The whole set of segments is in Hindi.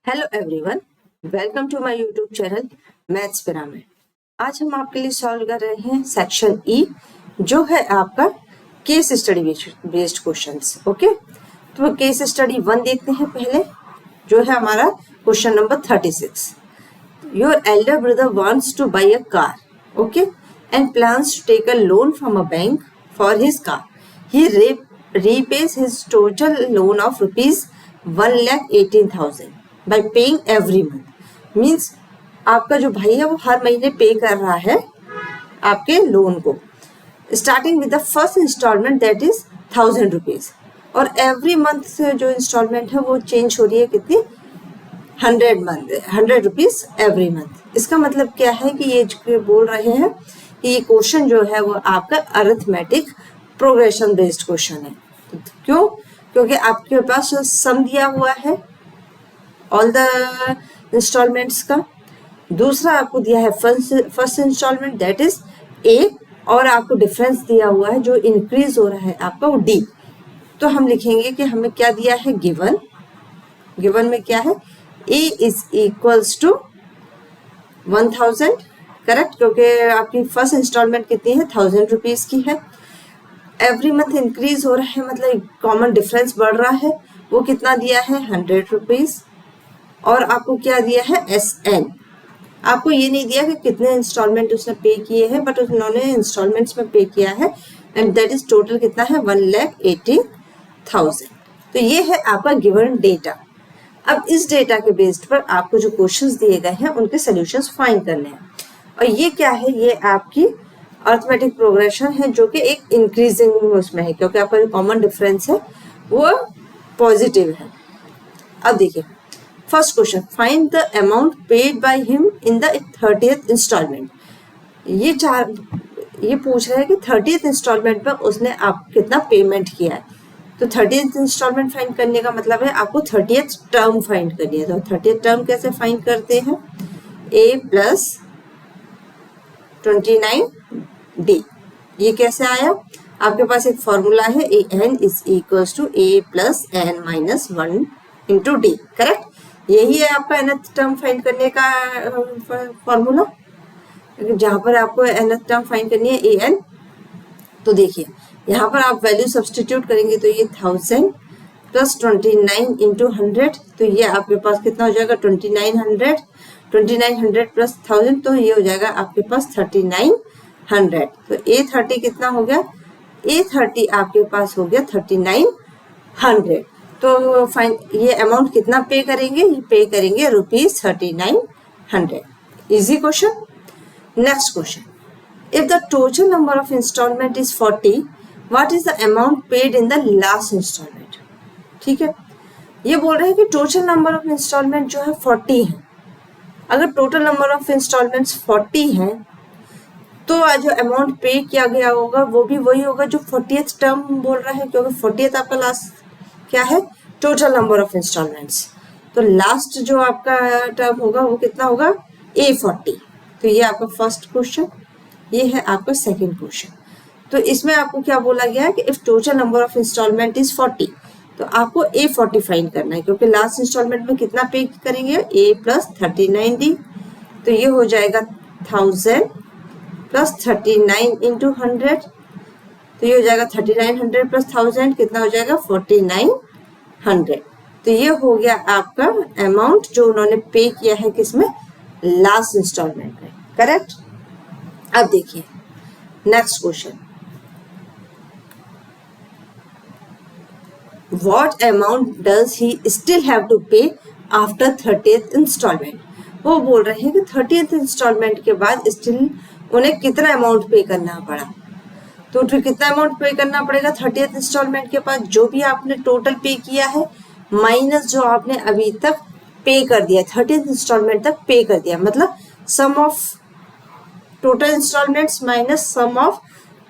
Hello everyone, welcome to my YouTube channel maths pyramid. आज हम आपके लिए सॉल्व कर रहे हैं सेक्शन ई, जो है आपका case study based questions. Okay, तो केस स्टडी 1 देखते हैं पहले, जो है हमारा question number 36। Your elder brother wants to buy a car, okay, and plans to take a loan from a bank for his car. He repays his total loan of rupees 1,18,000 by paying every month। Means आपका जो भाई है वो हर महीने पे कर रहा है आपके लोन को, starting with the first instalment that is 1,000 rupees, और एवरी मंथ से जो इंस्टॉलमेंट है वो चेंज हो रही है कितनी, 100 रुपीज एवरी मंथ। इसका मतलब क्या है कि ये जो बोल रहे हैं कि ये क्वेश्चन जो है वो आपका अरिथमेटिक प्रोग्रेशन बेस्ड क्वेश्चन है। क्यों? क्योंकि आपके पास सम दिया हुआ है ऑल द इंस्टॉलमेंट्स का, दूसरा आपको दिया है first instalment that is A, और आपको डिफरेंस दिया हुआ है जो इंक्रीज हो रहा है आपका वो डी। तो हम लिखेंगे कि हमें क्या दिया है, गिवन में क्या है, ए इज इक्वल्स टू 1,000, करेक्ट, क्योंकि आपकी फर्स्ट इंस्टॉलमेंट कितनी है, 1,000 रुपीज की है। एवरी मंथ इंक्रीज हो रहा है, मतलब कॉमन डिफरेंस बढ़ रहा है, वो कितना दिया है, 100 रुपीज। और आपको क्या दिया है, SN। आपको ये नहीं दिया कि कितने इंस्टॉलमेंट उसने पे किए हैं, बट उन्होंने इंस्टॉलमेंट्स में पे किया है, एंड दैट इज टोटल कितना है, 1,80,000। तो ये है आपका गिवन डेटा। अब इस डेटा के बेस्ड पर आपको जो क्वेश्चंस दिए गए हैं उनके सोल्यूशंस फाइंड करने हैं। और ये क्या है, ये आपकी अरिथमेटिक प्रोग्रेशन है जो कि एक इंक्रीजिंग उसमें है, क्योंकि आपका जो कॉमन डिफरेंस है वो पॉजिटिव है। अब देखिए first question, find the amount paid by him in the 30th instalment. ये पूछ रहा है कि 30th इंस्टॉलमेंट पर उसने आप कितना पेमेंट किया है। तो 30th इंस्टॉलमेंट फाइंड करने का मतलब है आपको 30th टर्म फाइंड करनी है। तो 30th टर्म कैसे फाइंड करते हैं, a प्लस 29d। ये कैसे आया, आपके पास एक फॉर्मूला है, an is equals to a plus n minus 1 into d, correct. यही है आपका nth टर्म फाइंड करने का फॉर्मूला, जहां पर आपको nth टर्म फाइंड करनी है an। तो देखिए यहाँ पर आप वैल्यू सब्सटीट्यूट करेंगे, तो ये 1000 प्लस 29 इंटू 100, तो ये आपके पास कितना हो जाएगा, 2900 प्लस 1000, तो ये हो जाएगा आपके पास 3900। तो A30 कितना हो गया, A30 आपके पास हो गया 3900। तो फाइन ये अमाउंट कितना पे करेंगे, ये पे करेंगे ₹3900। Easy question. Next question, if the total number of installment is 40, what is the amount paid in the last installment। ठीक है, ये बोल रहे हैं कि टोटल नंबर ऑफ इंस्टॉलमेंट जो है 40 है। अगर टोटल नंबर ऑफ इंस्टॉलमेंट्स 40 हैं तो जो अमाउंट पे किया गया होगा वो भी वही होगा जो 40th टर्म बोल रहा है, क्योंकि 40th आपका लास्ट क्या है, टोटल नंबर ऑफ इंस्टॉलमेंट्स। तो लास्ट जो आपका टर्म होगा वो कितना होगा, A40। तो ये आपका फर्स्ट क्वेश्चन, ये है आपका सेकंड क्वेश्चन। तो इसमें आपको क्या बोला गया है कि if total number of installment is 40, तो आपको A40 फाइंड करना है, क्योंकि लास्ट इंस्टॉलमेंट में कितना पे करेंगे, A प्लस 39D। तो ये हो जाएगा 1000 प्लस 39 इंटू 100, तो ये हो जाएगा 3900 प्लस 1000 कितना हो जाएगा, 4900। तो ये हो गया आपका अमाउंट जो उन्होंने पे किया है किसमें, लास्ट इंस्टॉलमेंट में, करेक्ट। अब देखिए next question, what amount does he still have to pay after 30th installment. वो बोल रहे हैं कि 30th इंस्टॉलमेंट के बाद स्टिल उन्हें कितना अमाउंट पे करना पड़ा। तो फिर कितना अमाउंट पे करना पड़ेगा 30th इंस्टॉलमेंट के बाद, जो भी आपने टोटल पे किया है माइनस जो आपने अभी तक पे कर दिया, 30th इंस्टॉलमेंट तक पे कर दिया, मतलब sum of total instalments minus sum of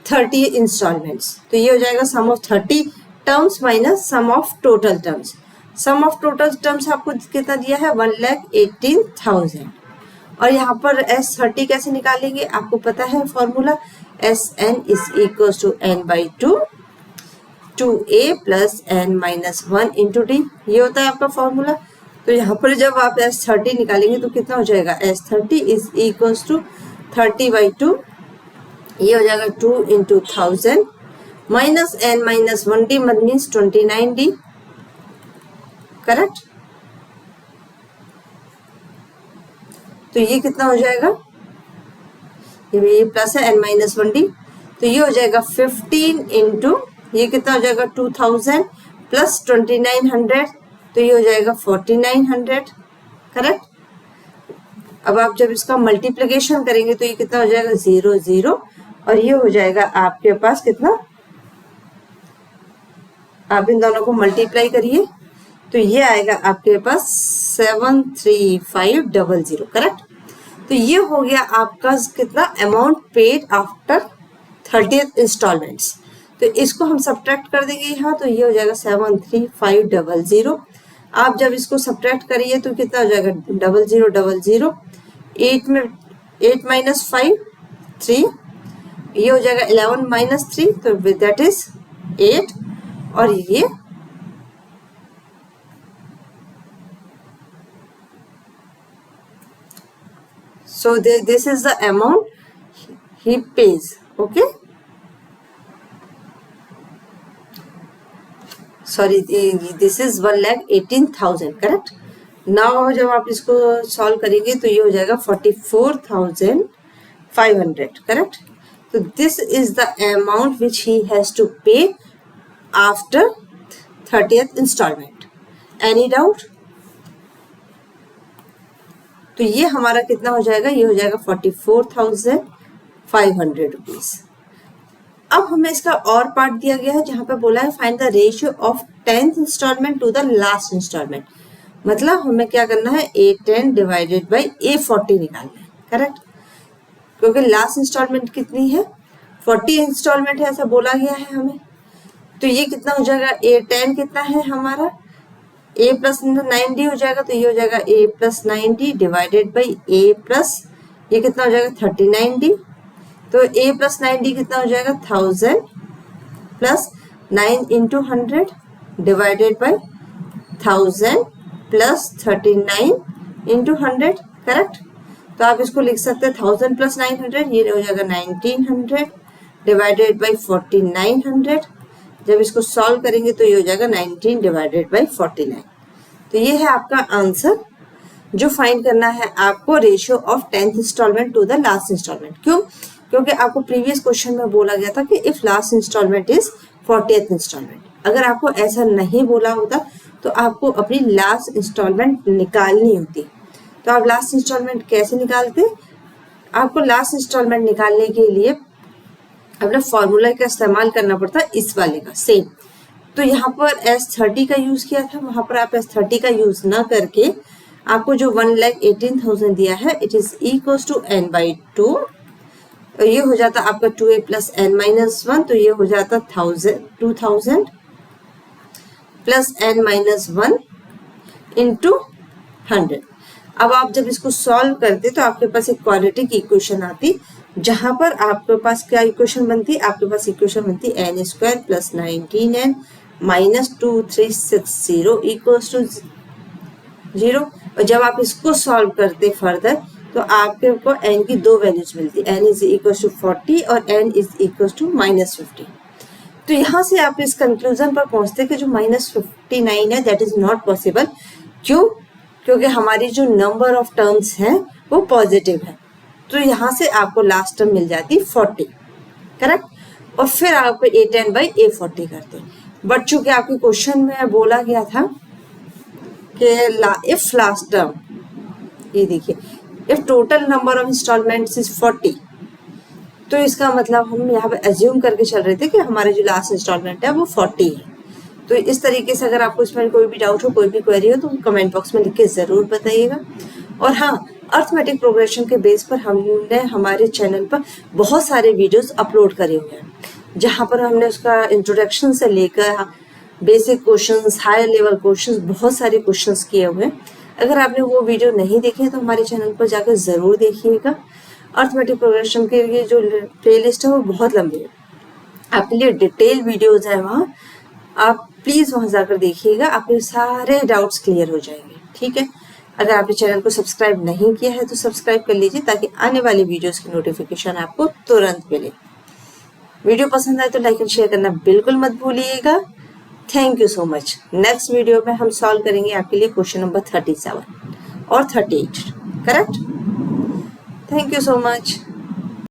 30 instalments. तो ये हो जाएगा sum of 30 terms minus sum of total terms. Sum of total terms आपको कितना दिया है, 1,18,000। और यहाँ पर S30 कैसे निकालेंगे, आपको पता है formula, SN is equal to n/2 2a plus n minus 1 into d, ये होता है आपका फॉर्मूला। तो यहाँ पर जब आप S30 निकालेंगे तो कितना हो जाएगा, S30 इज इक्वल्स टू 30/2, ये हो जाएगा 2 × 1000 minus n minus 1d means 29d, correct. तो ये कितना हो जाएगा, ये प्लस है n माइनस 1d, तो ये हो जाएगा 15 इंटू ये कितना हो जाएगा 2000 प्लस 2900, तो ये हो जाएगा 4900, करेक्ट। अब आप जब इसका मल्टीप्लिकेशन करेंगे तो ये कितना हो जाएगा 0 0, और ये हो जाएगा आपके पास कितना, आप इन दोनों को मल्टीप्लाई करिए तो ये आएगा आपके पास 73500, करेक्ट। तो ये हो गया आपका कितना amount paid after 30th installments. तो इसको हम सब्ट्रैक्ट कर देंगे यहाँ, तो ये हो जाएगा 73500। आप जब इसको सब्ट्रैक्ट करिए तो कितना हो जाएगा 0000, 8 में 8 माइनस 5 3, ये हो जाएगा 11 माइनस 3, तो दैट इज 8, और ये so this is the amount he pays, okay, sorry this is 1,18,000, correct. Now जब आप इसको सॉल्व करेंगे तो ये हो जाएगा 44,500, करेक्ट। तो this is the amount which he has to pay after 30th instalment. Any doubt? तो ये हमारा कितना हो जाएगा, ये हो जाएगा 44,500 रुपीज। अब हमें इसका और पार्ट दिया गया है जहां पे बोला है find the ratio of 10th installment to the last installment. मतलब हमें क्या करना है, A10 डिवाइडेड बाई A40 निकालना है, करेक्ट। क्योंकि लास्ट इंस्टॉलमेंट कितनी है, 40 इंस्टॉलमेंट है ऐसा बोला गया है हमें। तो ये कितना हो जाएगा, A10 कितना है हमारा, A प्लस 90 हो जाएगा, तो ये हो जाएगा A plus 90 divided by A plus ये कितना हो जाएगा 39D। तो A प्लस 90 कितना हो जाएगा 1000 plus 9 into 100 divided by 1000 plus 39 into 100, correct. तो आप इसको लिख सकते हैं 1000 प्लस 900, ये हो जाएगा 1900 डिवाइडेड बाई 4900। जब इसको सॉल्व करेंगे तो ये हो जाएगा 19 डिवाइडेड बाई 49। तो ये है आपका आंसर जो फाइंड करना है आपको, ratio of 10th installment to the last installment. क्यों? क्योंकि आपको प्रीवियस क्वेश्चन में बोला गया था कि if last installment is 40th installment. अगर आपको ऐसा नहीं बोला होता तो आपको अपनी लास्ट इंस्टॉलमेंट निकालनी होती। तो आप लास्ट इंस्टॉलमेंट कैसे निकालते, आपको लास्ट इंस्टॉलमेंट निकालने के लिए अपने फॉर्मूला का इस्तेमाल करना पड़ता है, इस वाले का सेम। तो यहाँ पर S30 का यूज किया था, वहां पर आप S30 का यूज ना करके आपको जो 1,18,000 दिया है it is equal to n/2। ये हो जाता आपका 2a प्लस n-1, तो ये हो जाता 2000 प्लस n-1 इंटू 100। अब आप जब इसको सॉल्व करते तो आपके पास एक क्वाड्रेटिक इक्वेशन आती, जहां पर आपके पास क्या इक्वेशन बनती, आपके पास इक्वेशन बनती n² plus 19n minus 2360 equals to 0। और जब आप इसको सॉल्व करते फर्दर तो आपके को n की दो वैल्यूज मिलती, n इज इक्वल टू 40 और n इज इक्वल टू -50। तो यहाँ से आप इस कंक्लूजन पर पहुंचते कि जो -59 है दैट इज नॉट पॉसिबल। क्यों? क्योंकि हमारी जो नंबर ऑफ टर्म्स हैं वो पॉजिटिव है। तो यहाँ से आपको लास्ट टर्म मिल जाती 40, करेक्ट। और फिर आप A10 बाई A40 करते। बट चूंकि आपके क्वेश्चन में बोला गया था कि इफ लास्ट टर्म, ये देखिए if total number of installments is 40, तो इसका मतलब हम यहाँ पे एज्यूम करके चल रहे थे कि हमारे जो लास्ट इंस्टॉलमेंट है वो 40 है। तो इस तरीके से अगर आपको इसमें कोई भी डाउट हो, कोई भी क्वेरी हो, तो कमेंट बॉक्स में लिख के ज़रूर बताइएगा। और हाँ, अर्थमेटिक प्रोग्रेशन के बेस पर हमने हमारे चैनल पर बहुत सारे वीडियोस अपलोड करे हुए हैं, जहाँ पर हमने उसका इंट्रोडक्शन से लेकर basic questions, higher level questions, बहुत सारे क्वेश्चंस किए हुए हैं। अगर आपने वो वीडियो नहीं देखे तो हमारे चैनल पर जाकर ज़रूर देखिएगा। अर्थमेटिक प्रोग्रेशन के लिए जो प्लेलिस्ट है वो बहुत लंबी है, आपके लिए डिटेल वीडियोज़ हैं वहाँ, आप प्लीज़ वहाँ जाकर देखिएगा, आपके सारे डाउट्स क्लियर हो जाएंगे। ठीक है। अगर आपने चैनल को सब्सक्राइब नहीं किया है तो सब्सक्राइब कर लीजिए ताकि आने वाली वीडियोस की नोटिफिकेशन आपको तुरंत मिले। वीडियो पसंद आए तो लाइक एंड शेयर करना बिल्कुल मत भूलिएगा। Thank you so much. Next video में हम सॉल्व करेंगे आपके लिए क्वेश्चन नंबर 37 और 38, correct. Thank you so much.